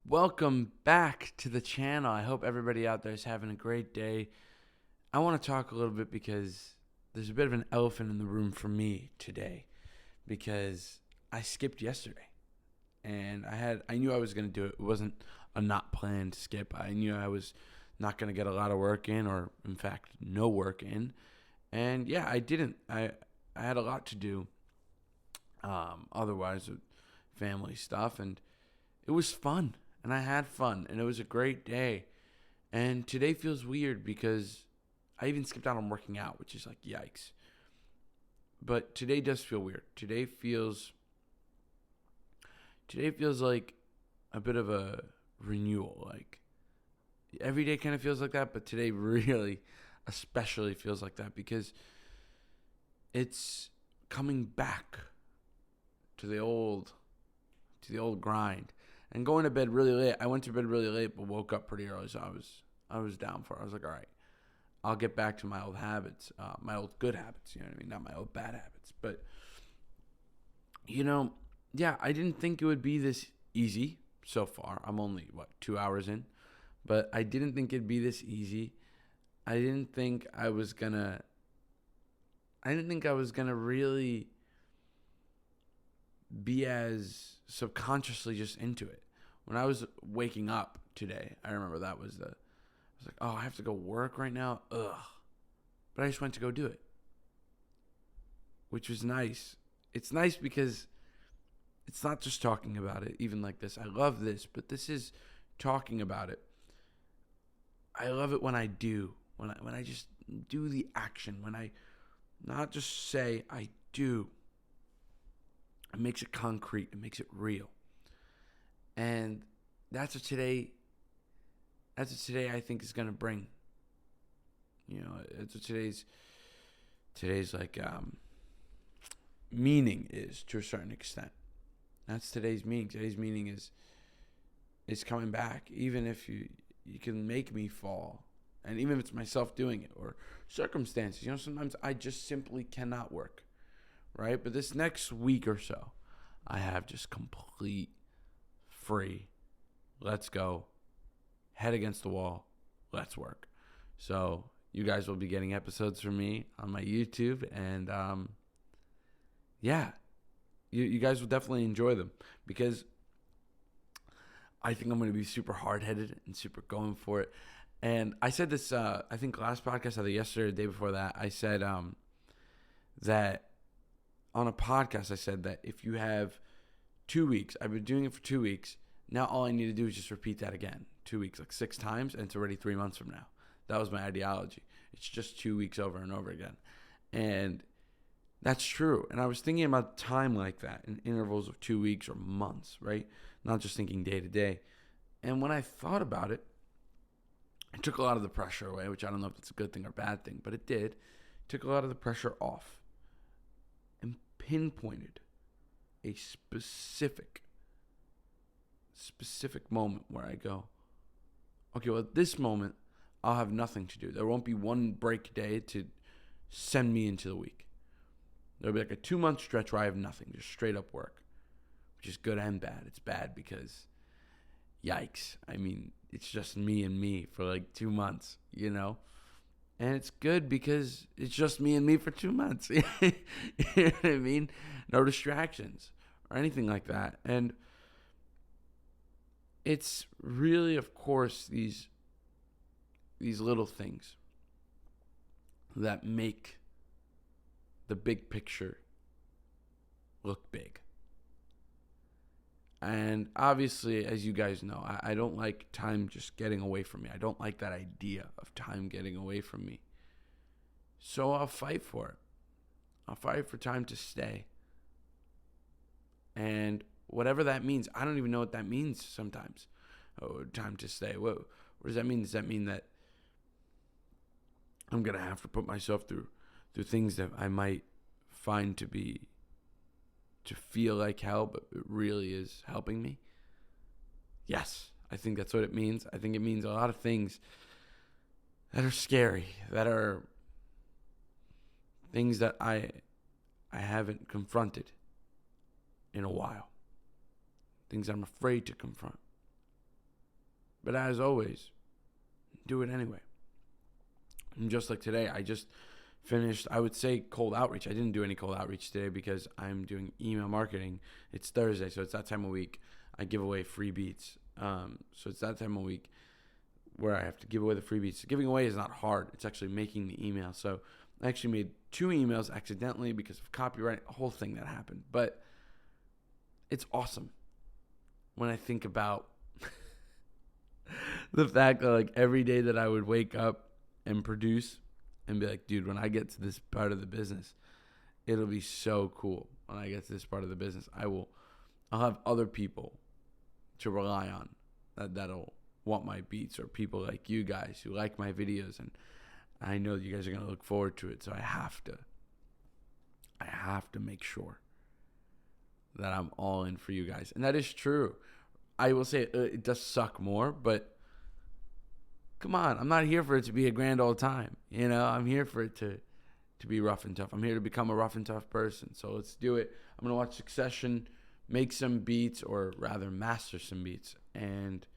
Welcome back to the channel. I hope everybody out there is having a great day. I want to talk a little bit because there's a bit of an elephant in the room for me today because I skipped yesterday. And I knew I was going to do it. It wasn't a not planned skip. I knew I was not going to get a lot of work in, or in fact, no work in. And yeah, I didn't. I had a lot to do otherwise with family stuff, and it was fun. And I had fun, and it was a great day. And today feels weird because I even skipped out on working out, which is like, yikes. But today does feel weird. Today feels like a bit of a renewal. Like every day kind of feels like that, but today really especially feels like that because it's coming back to the old grind and going to bed really late. I went to bed really late but woke up pretty early, so I was down for it. I was like, all right, I'll get back to my old habits, my old good habits, you know what I mean? Not my old bad habits. But yeah, I didn't think it would be this easy so far. I'm only 2 hours in, but I didn't think it'd be this easy. I didn't think I was gonna really be as subconsciously just into it. When I was waking up today, I remember I was like, oh, I have to go work right now. Ugh. But I just went to go do it, which was nice. It's nice because it's not just talking about it, even like this. I love this, but this is talking about it. I love it when I do, when I just do the action, when I not just say I do. It makes it concrete. It makes it real. And that's what today I think is going to bring. That's what today's like meaning is, to a certain extent. That's today's meaning. Today's meaning is coming back, even if you can make me fall, and even if it's myself doing it or circumstances. Sometimes I just simply cannot work, right? But this next week or so, I have just complete free. Let's go. Head against the wall. Let's work. So you guys will be getting episodes from me on my YouTube, and yeah, you guys will definitely enjoy them because I think I'm going to be super hard-headed and super going for it. And I said this, I think last podcast, either yesterday or the day before that, I said that on a podcast, I said that if you have 2 weeks, I've been doing it for 2 weeks. Now all I need to do is just repeat that again. 2 weeks, like 6 times, and it's already 3 months from now. That was my ideology. It's just 2 weeks over and over again. And that's true. And I was thinking about time like that in intervals of 2 weeks or months, right? Not just thinking day to day. And when I thought about it, it took a lot of the pressure away, which I don't know if it's a good thing or bad thing, but it did. It took a lot of the pressure off and pinpointed a specific moment where I go, okay, well, at this moment, I'll have nothing to do. There won't be one break day to send me into the week. There'll be like a 2-month stretch where I have nothing, just straight up work, which is good and bad. It's bad because, yikes. I mean, it's just me and me for like 2 months, And it's good because it's just me and me for 2 months. You know what I mean? No distractions or anything like that. And it's really, of course, these little things that make the big picture look big. And obviously, as you guys know, I don't like time just getting away from me. I don't like that idea of time getting away from me. So I'll fight for it. I'll fight for time to stay. And whatever that means, I don't even know what that means sometimes. Oh, time to stay. What does that mean? Does that mean that I'm going to have to put myself through things that I might find to feel like hell, but it really is helping me? Yes, I think that's what it means. I think it means a lot of things that are scary, that are things that I haven't confronted in a while. Things I'm afraid to confront. But as always, do it anyway. And just like today, I just finished, I would say, cold outreach. I didn't do any cold outreach today because I'm doing email marketing. It's Thursday, so it's that time of week. I give away free beats. So it's that time of week where I have to give away the free beats. Giving away is not hard. It's actually making the email. So I actually made 2 emails accidentally because of copyright, a whole thing that happened. But it's awesome when I think about the fact that like every day that I would wake up and produce and be like, dude, when I get to this part of the business, it'll be so cool. When I get to this part of the business, I'll have other people to rely on that'll want my beats, or people like you guys who like my videos, and I know that you guys are going to look forward to it. So I have to make sure that I'm all in for you guys. And that is true. I will say it does suck more, but come on, I'm not here for it to be a grand old time. I'm here for it to be rough and tough. I'm here to become a rough and tough person. So let's do it. I'm going to watch Succession, make some beats, or rather master some beats. And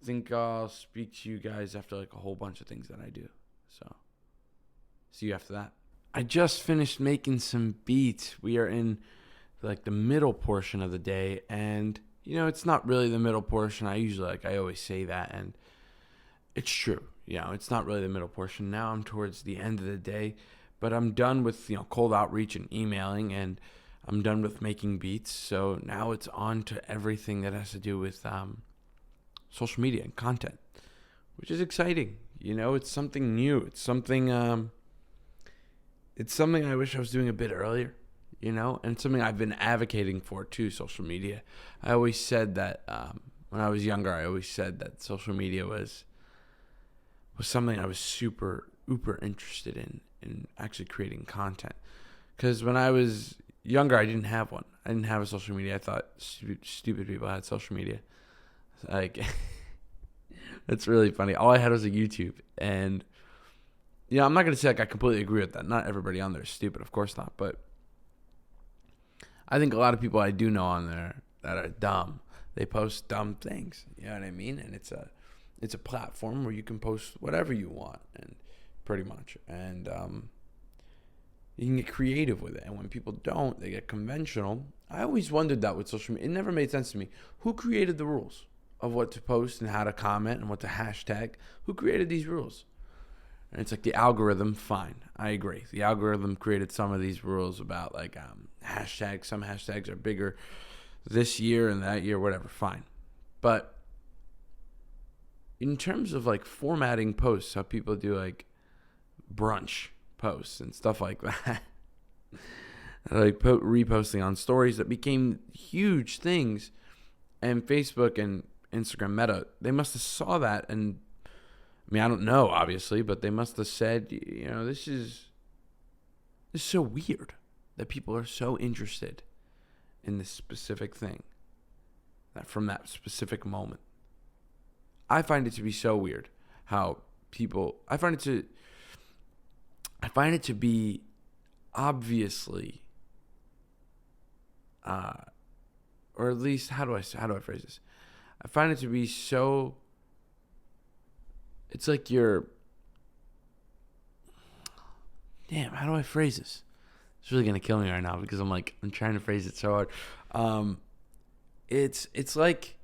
I think I'll speak to you guys after like a whole bunch of things that I do. So see you after that. I just finished making some beats. We are in like the middle portion of the day, and it's not really the middle portion. I always say that, and it's true. It's not really the middle portion. Now I'm towards the end of the day, but I'm done with cold outreach and emailing, and I'm done with making beats. So now it's on to everything that has to do with social media and content, which is exciting. It's something new. It's something I wish I was doing a bit earlier, and it's something I've been advocating for too, social media. I always said that when I was younger, I always said that social media was something I was super, uber interested in actually creating content. Because when I was younger, I didn't have one. I didn't have a social media. I thought stupid people had social media. Like, it's really funny. All I had was a YouTube. And, I'm not going to say like I completely agree with that. Not everybody on there is stupid. Of course not. But I think a lot of people I do know on there that are dumb, they post dumb things. You know what I mean? And it's a platform where you can post whatever you want, and pretty much. And you can get creative with it. And when people don't, they get conventional. I always wondered that with social media. It never made sense to me. Who created the rules of what to post and how to comment and what to hashtag? Who created these rules? And it's like the algorithm, fine. I agree. The algorithm created some of these rules about like hashtags. Some hashtags are bigger this year and that year, whatever, fine. But in terms of like formatting posts, how people do like brunch posts and stuff like that, like reposting on stories that became huge things, and Facebook and Instagram Meta, they must have saw that, and I don't know, obviously, but they must have said, this is so weird that people are so interested in this specific thing, that from that specific moment. I find it to be so weird how people, I find it to be obviously, or at least, how do I phrase this? I find it to be so, it's like how do I phrase this? It's really going to kill me right now because I'm trying to phrase it so hard. It's like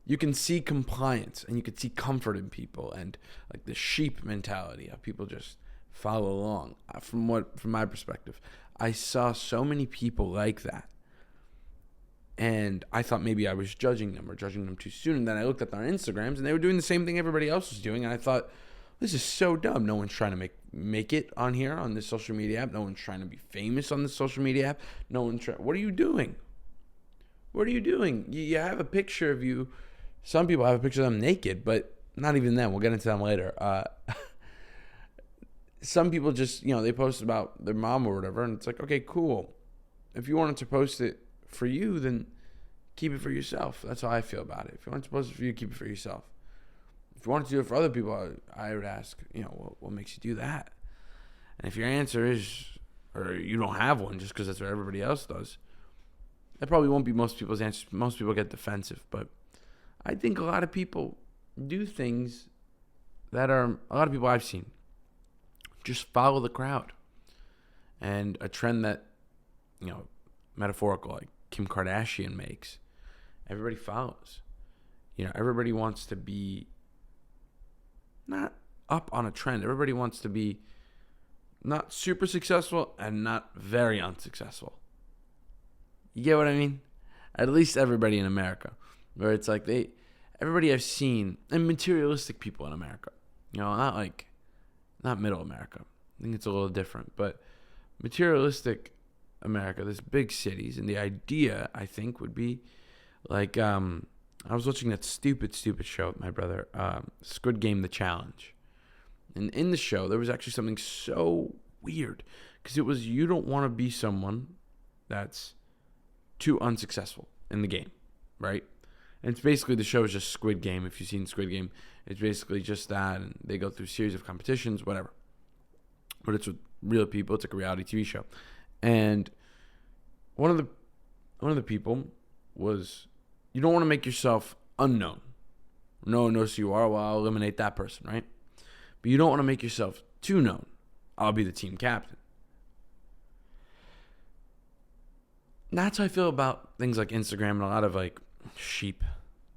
you can see compliance and you can see comfort in people, and like the sheep mentality of people just follow along. From my perspective, I saw so many people like that, and I thought maybe I was judging them too soon. And then I looked at their Instagrams, and they were doing the same thing everybody else was doing, and I thought, this is so dumb. No one's trying to make it on here on this social media app. No one's trying to be famous on this social media app. No one's trying. What are you doing? What are you doing? You have a picture of you. Some people have a picture of them naked, but not even them. We'll get into them later. Some people just, they post about their mom or whatever, and it's like, okay, cool. If you wanted to post it for you, then keep it for yourself. That's how I feel about it. If you want to post it for you, keep it for yourself. If you want to do it for other people, I would ask, what makes you do that? And if your answer is, or you don't have one just because that's what everybody else does, that probably won't be most people's answers. Most people get defensive, but I think a lot of people do things that are, a lot of people I've seen just follow the crowd. And a trend that, metaphorical, like Kim Kardashian makes, everybody follows. Everybody wants to be not up on a trend. Everybody wants to be not super successful and not very unsuccessful. You get what I mean? At least everybody in America. Where it's like everybody I've seen, and materialistic people in America. Not middle America. I think it's a little different. But materialistic America, there's big cities, and the idea, I think, would be like, I was watching that stupid show with my brother, Squid Game: The Challenge. And in the show, there was actually something so weird. Because it was, you don't want to be someone that's too unsuccessful in the game, right? And it's basically, the show is just Squid Game. If you've seen Squid Game, it's basically just that. And they go through a series of competitions, whatever. But it's with real people. It's like a reality TV show. And one of the people was, you don't want to make yourself unknown. No one knows who you are. Well, I'll eliminate that person, right? But you don't want to make yourself too known. I'll be the team captain. And that's how I feel about things like Instagram and a lot of like sheep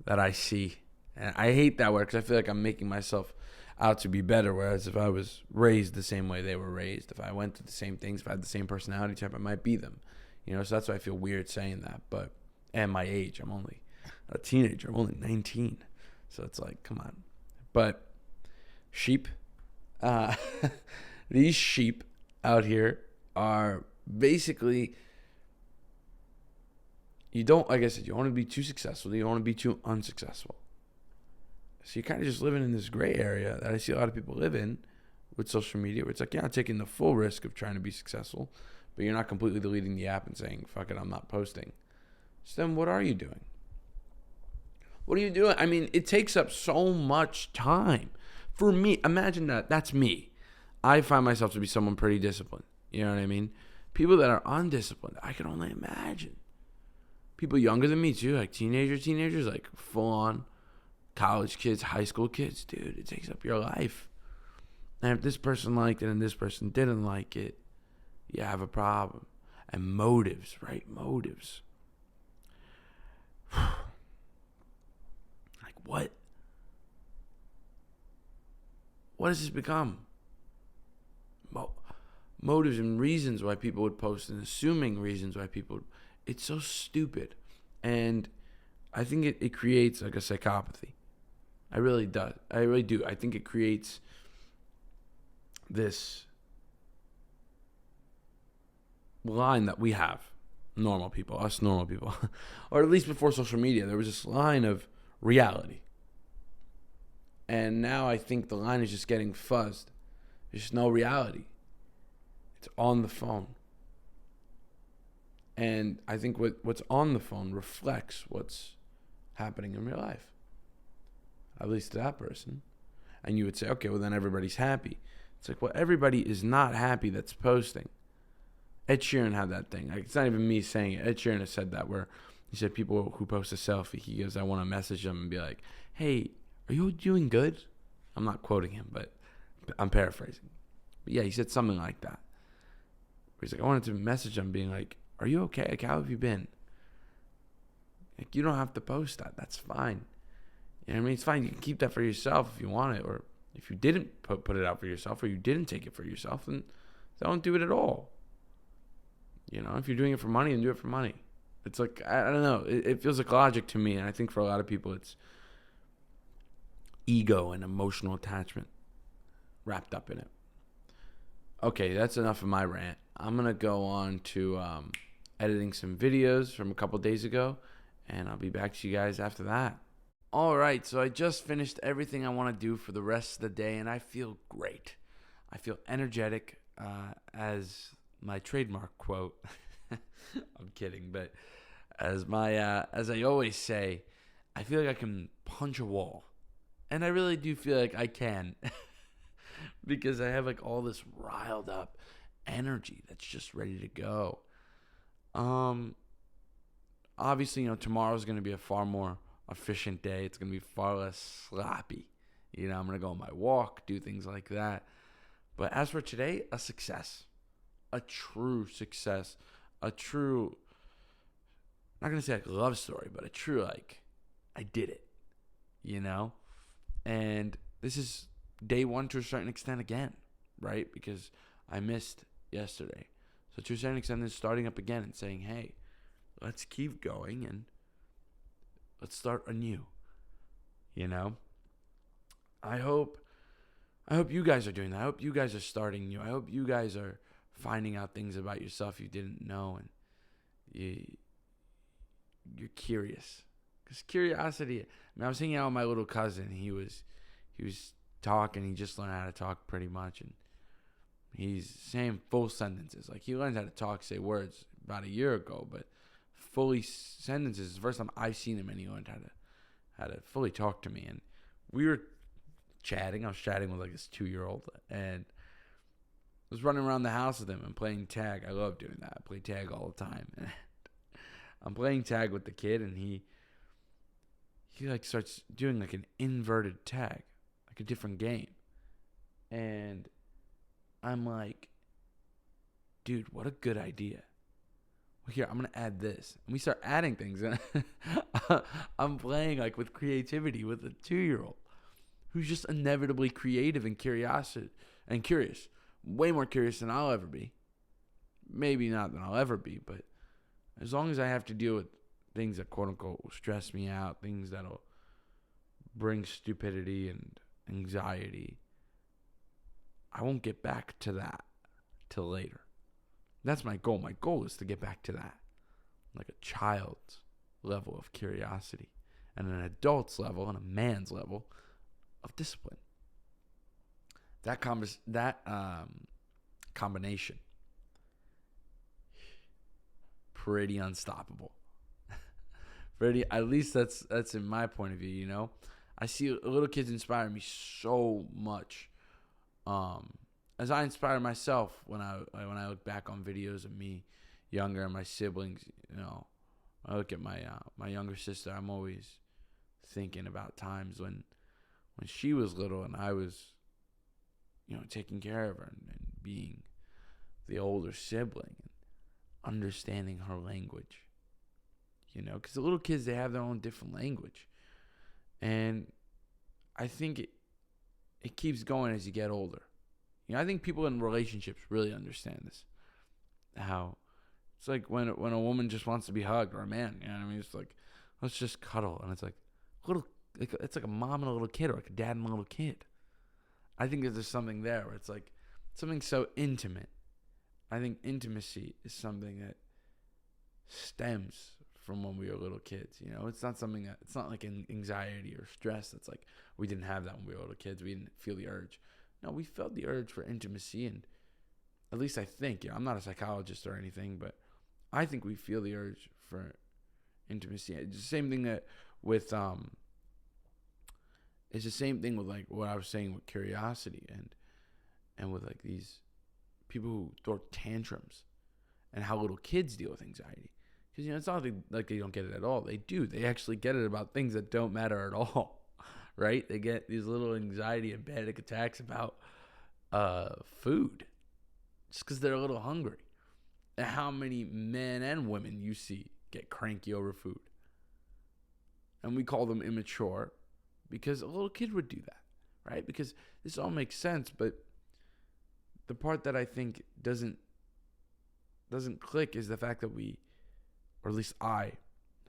that I see. And I hate that word because I feel like I'm making myself out to be better. Whereas if I was raised the same way they were raised, if I went through the same things, if I had the same personality type, I might be them. So that's why I feel weird saying that. And my age, I'm only a teenager. I'm only 19. So it's like, come on. But sheep, these sheep out here are basically, like I said, you don't want to be too successful. You don't want to be too unsuccessful. So you're kind of just living in this gray area that I see a lot of people live in with social media, where it's like, you're not taking the full risk of trying to be successful, but you're not completely deleting the app and saying, fuck it, I'm not posting. So then what are you doing? What are you doing? I mean, it takes up so much time. For me, imagine that. That's me. I find myself to be someone pretty disciplined. You know what I mean? People that are undisciplined, I can only imagine. People younger than me too, like teenagers, like full on college kids, high school kids. Dude, it takes up your life. And if this person liked it and this person didn't like it, you have a problem. And motives, right? Motives. Like what? What has this become? Motives and reasons why people would post, and assuming reasons why people would. It's so stupid. And I think it creates like a psychopathy. I really do. I think it creates this line that we have, us normal people, or at least before social media, there was this line of reality. And now I think the line is just getting fuzzed. There's just no reality. It's on the phone. And I think what's on the phone reflects what's happening in real life. At least to that person. And you would say, okay, well then everybody's happy. It's like, well, everybody is not happy that's posting. Ed Sheeran had that thing. Like, it's not even me saying it. Ed Sheeran has said that, where he said people who post a selfie, he goes, I want to message them and be like, hey, are you doing good? I'm not quoting him, but I'm paraphrasing. But yeah, he said something like that. He's like, I wanted to message him being like, are you okay? Like, how have you been? Like, you don't have to post that. That's fine. You know what I mean? It's fine. You can keep that for yourself if you want it. Or if you didn't put it out for yourself, or you didn't take it for yourself, then don't do it at all. If you're doing it for money, then do it for money. It's like, I don't know. It feels like logic to me. And I think for a lot of people, it's ego and emotional attachment wrapped up in it. Okay, that's enough of my rant. I'm going to go on to editing some videos from a couple days ago, and I'll be back to you guys after that. All right, so I just finished everything I want to do for the rest of the day, and I feel great. I feel energetic, as my trademark quote. I'm kidding, but as I always say, I feel like I can punch a wall. And I really do feel like I can. Because I have like all this riled up energy that's just ready to go. Obviously, tomorrow's going to be a far more efficient day. It's going to be far less sloppy. I'm going to go on my walk, do things like that. But as for today, a success. A true success. A true, not going to say like love story, but a true like, I did it. And this is day one to a certain extent again, right? Because I missed yesterday. So to a certain extent, it's starting up again and saying, hey, let's keep going and let's start anew. I hope you guys are doing that. I hope you guys are starting new. I hope you guys are finding out things about yourself you didn't know, and you're curious. Because curiosity. I was hanging out with my little cousin. He was talking. He just learned how to talk pretty much, and he's saying full sentences. Like, he learned how to talk, say words about a year ago, but fully sentences is the first time I've seen him, and he learned how to fully talk to me. And we were chatting. I was chatting with like this 2-year-old, and I was running around the house with him and playing tag. I love doing that. I play tag all the time. And I'm playing tag with the kid, and he like starts doing like an inverted tag, like a different game. And I'm like, dude, what a good idea. Well, here, I'm going to add this. And we start adding things. And I'm playing like with creativity with a 2-year-old who's just inevitably creative and curious. Way more curious than I'll ever be. Maybe not than I'll ever be, but as long as I have to deal with things that quote unquote will stress me out, things that'll bring stupidity and anxiety, I won't get back to that till later. That's my goal. My goal is to get back to that, like a child's level of curiosity and an adult's level and a man's level of discipline. That combination, pretty unstoppable. At least that's in my point of view. I see little kids inspire me so much. As I inspire myself when I look back on videos of me younger and my siblings. I look at my younger sister. I'm always thinking about times when she was little and I was taking care of her and being the older sibling and understanding her language. Because the little kids, they have their own different language. And I think it keeps going as you get older. I think people in relationships really understand this. How it's like when a woman just wants to be hugged, or a man, it's like, let's just cuddle. And it's like it's like a mom and a little kid, or like a dad and a little kid. I think there's something there where it's like something so intimate. I think intimacy is something that stems from when we were little kids. It's not something that, it's not like anxiety or stress. That's like, we didn't have that when we were little kids. We didn't feel the urge. No, we felt the urge for intimacy, and at least I think, I'm not a psychologist or anything, but I think we feel the urge for intimacy. It's the same thing that with it's the same thing with like what I was saying with curiosity and with like these people who throw tantrums and how little kids deal with anxiety. Because it's not like they don't get it at all. They do. They actually get it about things that don't matter at all, right? They get these little anxiety and panic attacks about food just because they're a little hungry. And how many men and women you see get cranky over food. And we call them immature because a little kid would do that, right? Because this all makes sense, but the part that I think doesn't click is the fact that we, or at least I,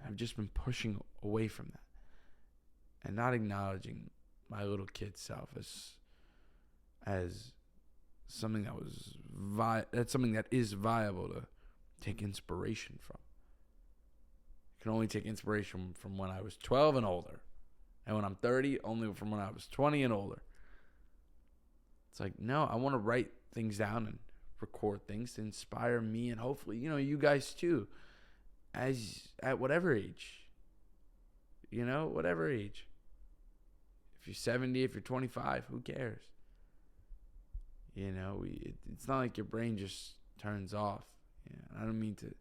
have just been pushing away from that and not acknowledging my little kid self as something that was that's something that is viable to take inspiration from. I can only take inspiration from when I was 12 and older. And when I'm 30, only from when I was 20 and older. It's like, no, I want to write things down and record things to inspire me and hopefully, you guys too, at whatever age. Whatever age. If you're 70, if you're 25, who cares? It's not like your brain just turns off. I don't mean to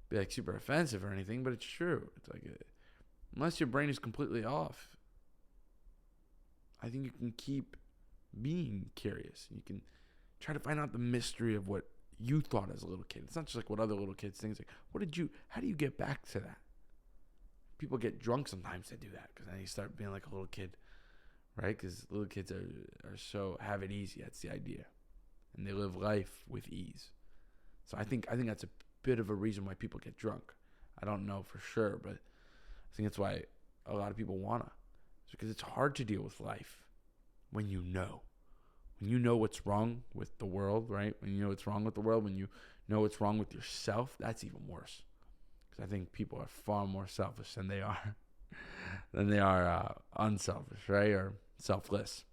be like super offensive or anything, but it's true. It's like unless your brain is completely off, I think you can keep being curious. You can try to find out the mystery of what you thought as a little kid. It's not just like what other little kids think. It's like, how do you get back to that? People get drunk sometimes to do that because then you start being like a little kid, right? Because little kids have it easy. That's the idea. And they live life with ease. So I think that's a bit of a reason why people get drunk. I don't know for sure, but I think that's why a lot of people wanna. It's because it's hard to deal with life when you know. When you know what's wrong with the world, right? When you know what's wrong with the world, when you know what's wrong with yourself, that's even worse. Because I think people are far more selfish than they are unselfish, right? Or selfless.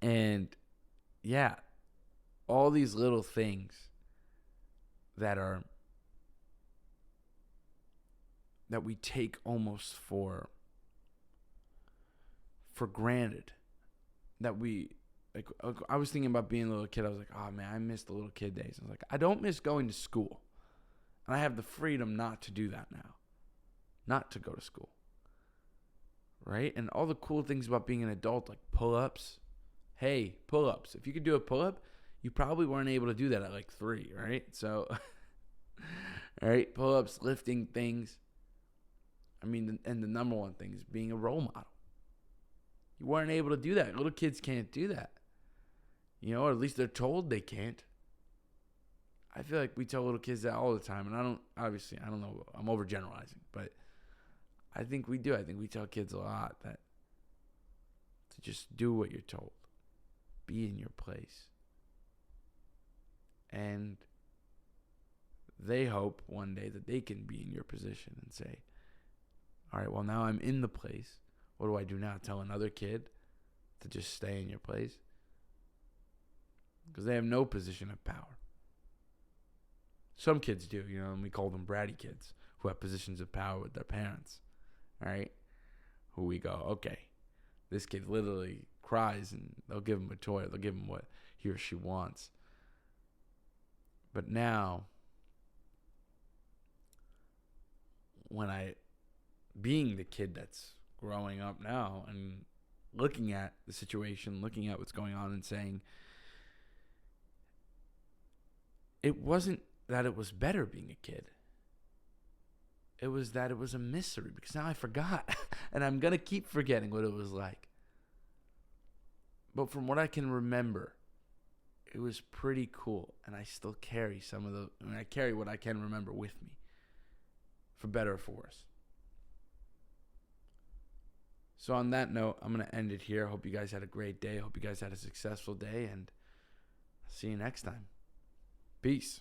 And yeah, all these little things that we take almost for granted. That I was thinking about being a little kid. I was like, oh man, I miss the little kid days. I was like, I don't miss going to school. And I have the freedom not to do that now. Not to go to school. Right? And all the cool things about being an adult, like pull-ups. Hey, pull-ups. If you could do a pull-up, you probably weren't able to do that at like 3, right? So, right? Pull-ups, lifting things. I mean, and the number one thing is being a role model. You weren't able to do that. Little kids can't do that. Or at least they're told they can't. I feel like we tell little kids that all the time. And I don't know. I'm overgeneralizing. But I think we do. I think we tell kids a lot that to just do what you're told. Be in your place. And they hope one day that they can be in your position and say, all right, well, now I'm in the place. What do I do now? Tell another kid to just stay in your place? Because they have no position of power. Some kids do, and we call them bratty kids who have positions of power with their parents, right? Who we go, okay, this kid literally cries and they'll give him a toy. They'll give him what he or she wants. But now, being the kid that's growing up now and looking at the situation, looking at what's going on and saying, it wasn't that it was better being a kid. It was that it was a mystery because now I forgot and I'm going to keep forgetting what it was like. But from what I can remember, it was pretty cool. And I still carry I carry what I can remember with me, for better or for worse. So on that note, I'm going to end it here. I hope you guys had a great day. I hope you guys had a successful day, and see you next time. Peace.